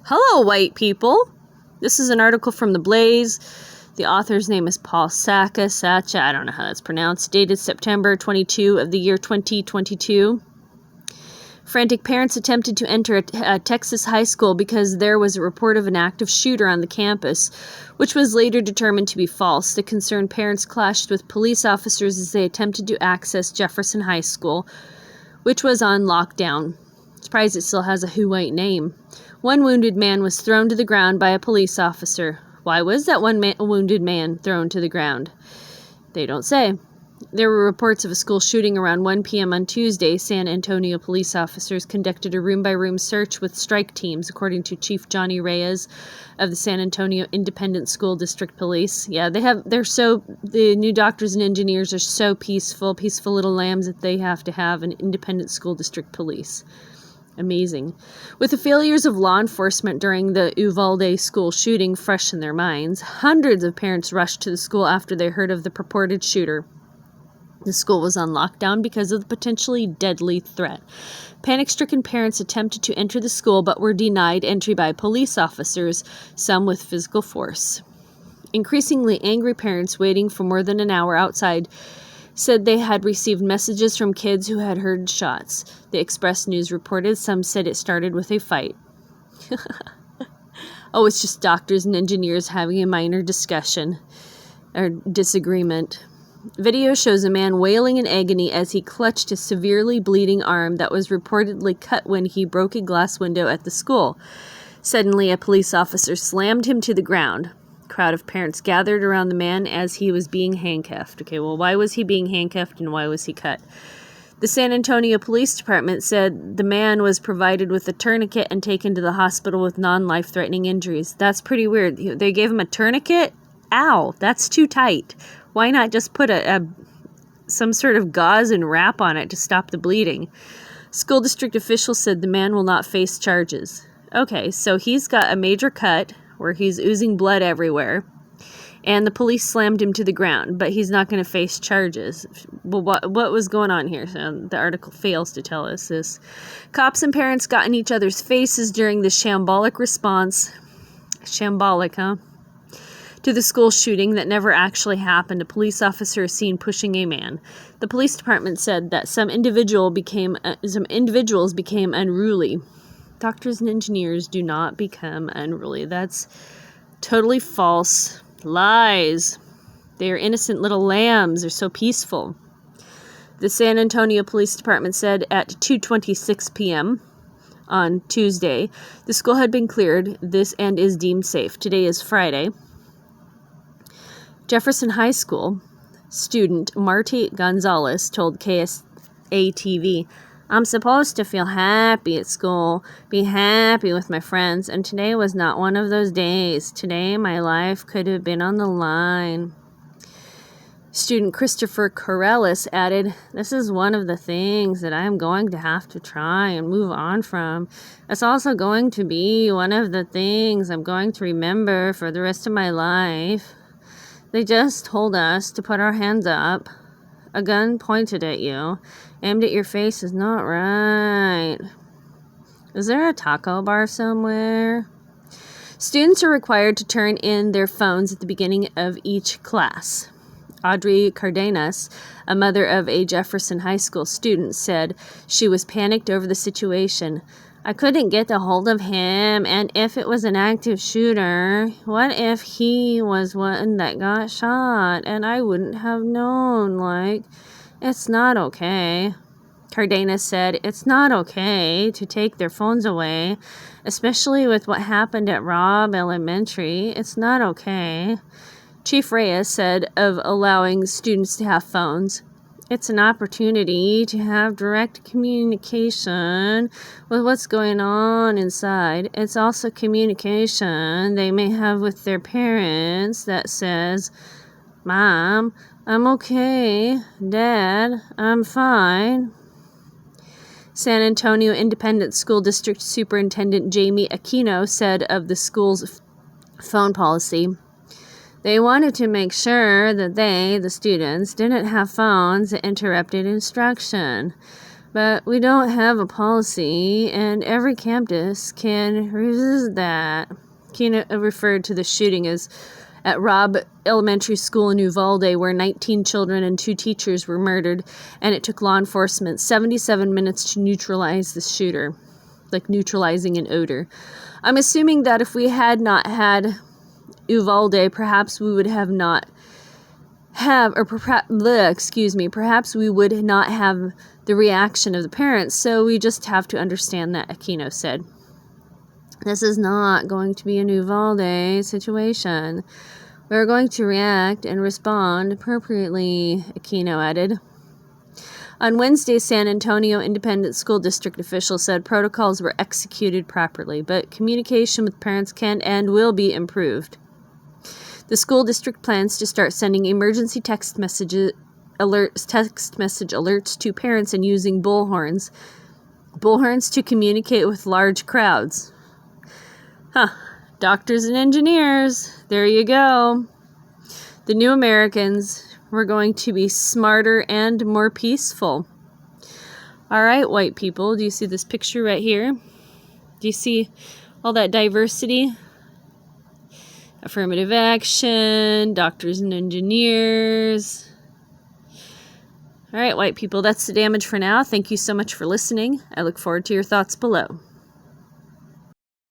Hello, white people. This is an article from The Blaze. The author's name is Paul Sacha. I don't know how that's pronounced. Dated September 22 of the year 2022. Frantic parents attempted to enter a Texas high school because there was a report of an active shooter on the campus, which was later determined to be false. The concerned parents clashed with police officers as they attempted to access Jefferson High School, which was on lockdown. Surprised it still has a white name. One wounded man was thrown to the ground by a police officer. Why was that wounded man thrown to the ground? They don't say. There were reports of a school shooting around 1 p.m. on Tuesday. San Antonio police officers conducted a room-by-room search with strike teams, according to Chief Johnny Reyes of the San Antonio Independent School District Police. Yeah, the new doctors and engineers are so peaceful little lambs that they have to have an independent school district police. Amazing. With the failures of law enforcement during the Uvalde school shooting fresh in their minds, hundreds of parents rushed to the school after they heard of the purported shooter. The school was on lockdown because of the potentially deadly threat. Panic-stricken parents attempted to enter the school but were denied entry by police officers, some with physical force. Increasingly angry parents waiting for more than an hour outside said they had received messages from kids who had heard shots. The Express News reported some said it started with a fight. Oh, it's just doctors and engineers having a minor discussion or disagreement. Video shows a man wailing in agony as he clutched a severely bleeding arm that was reportedly cut when he broke a glass window at the school. Suddenly, a police officer slammed him to the ground. A crowd of parents gathered around the man as he was being handcuffed. Okay, well, why was he being handcuffed and why was he cut? The San Antonio Police Department said the man was provided with a tourniquet and taken to the hospital with non-life-threatening injuries. That's pretty weird. They gave him a tourniquet? Ow, that's too tight. Why not just put some sort of gauze and wrap on it to stop the bleeding? School district officials said the man will not face charges. Okay, so he's got a major cut where he's oozing blood everywhere, and the police slammed him to the ground, but he's not going to face charges. Well, what was going on here? So the article fails to tell us this. Cops and parents got in each other's faces during the shambolic response. Shambolic, huh? To the school shooting that never actually happened. A police officer is seen pushing a man. The police department said that some individuals became unruly. Doctors and engineers do not become unruly. That's totally false. Lies. They are innocent little lambs. They're so peaceful. The San Antonio Police Department said at 2:26 p.m. on Tuesday, the school had been cleared and is deemed safe. Today is Friday. Jefferson High School student Marty Gonzalez told KSATV, "I'm supposed to feel happy at school, be happy with my friends, and today was not one of those days. Today my life could have been on the line." Student Christopher Corellis added, "This is one of the things that I'm going to have to try and move on from. It's also going to be one of the things I'm going to remember for the rest of my life. They just told us to put our hands up. A gun pointed at you, aimed at your face is not right. Is there a taco bar somewhere?" Students are required to turn in their phones at the beginning of each class. Audrey Cardenas, a mother of a Jefferson High School student, said she was panicked over the situation. "I couldn't get a hold of him, and if it was an active shooter, what if he was one that got shot, and I wouldn't have known, it's not okay." Cardenas said it's not okay to take their phones away, especially with what happened at Robb Elementary. It's not okay. Chief Reyes said of allowing students to have phones, "It's an opportunity to have direct communication with what's going on inside. It's also communication they may have with their parents that says, 'Mom, I'm okay. Dad, I'm fine.'" San Antonio Independent School District Superintendent Jamie Aquino said of the school's phone policy, "They wanted to make sure that the students, didn't have phones that interrupted instruction. But we don't have a policy, and every campus can resist that. Aquino referred to the shooting as at Robb Elementary School in Uvalde, where 19 children and 2 teachers were murdered, and it took law enforcement 77 minutes to neutralize the shooter, like neutralizing an odor. I'm assuming that if we had not had Uvalde, perhaps we would have not have, or perhaps we would not have the reaction of the parents, so we just have to understand that, Aquino said. This is not going to be a Uvalde situation. We're going to react and respond appropriately, Aquino added. On Wednesday, San Antonio Independent School District officials said protocols were executed properly, but communication with parents can and will be improved. The school district plans to start sending emergency text message alerts to parents and using bullhorns to communicate with large crowds. Doctors and engineers, there you go. The new Americans, we're going to be smarter and more peaceful. All right, white people, do you see this picture right here? Do you see all that diversity? Affirmative action, doctors and engineers. All right, white people, that's the damage for now. Thank you so much for listening. I look forward to your thoughts below.